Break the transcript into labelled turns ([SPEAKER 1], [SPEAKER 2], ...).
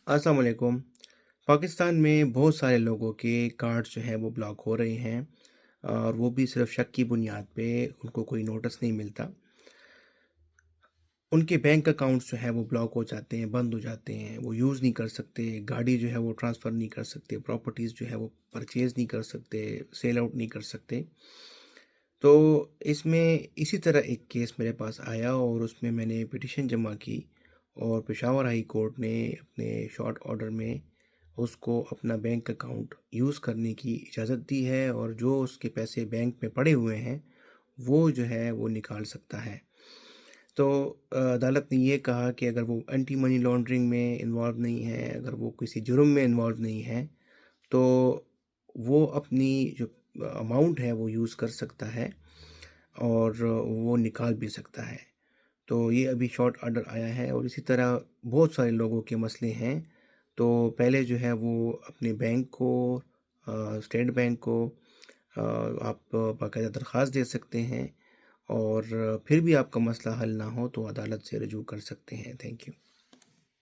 [SPEAKER 1] अस्सलाम वालेकुम। पाकिस्तान में बहुत सारे लोगों के कार्ड्स जो हैं वो ब्लॉक हो रहे हैं और वो भी सिर्फ़ शक की बुनियाद पे, उनको कोई नोटिस नहीं मिलता। उनके बैंक अकाउंट्स जो हैं वो ब्लॉक हो जाते हैं, बंद हो जाते हैं, वो यूज़ नहीं कर सकते, गाड़ी जो है वो ट्रांसफ़र नहीं कर सकते, प्रॉपर्टीज़ जो है वो परचेज़ नहीं कर सकते, सेल आउट नहीं कर सकते। तो इसमें इसी तरह एक केस मेरे पास आया और उसमें मैंने पिटीशन जमा की और पेशावर हाई कोर्ट ने अपने शॉर्ट ऑर्डर में उसको अपना बैंक अकाउंट यूज़ करने की इजाज़त दी है और जो उसके पैसे बैंक में पड़े हुए हैं, वो जो है वो निकाल सकता है। तो अदालत ने ये कहा कि अगर वो एंटी मनी लॉन्ड्रिंग में इन्वॉल्व नहीं है, अगर वो किसी जुर्म में इन्वॉल्व नहीं है, तो वो अपनी जो अमाउंट है वो यूज़ कर सकता है और वो निकाल भी सकता है। तो ये अभी शॉर्ट ऑर्डर आया है और इसी तरह बहुत सारे लोगों के मसले हैं। तो पहले जो है वो अपने बैंक को स्टेट बैंक को आप बाकायदा दरख्वास्त दे सकते हैं और फिर भी आपका मसला हल ना हो तो अदालत से रजू कर सकते हैं। Thank you.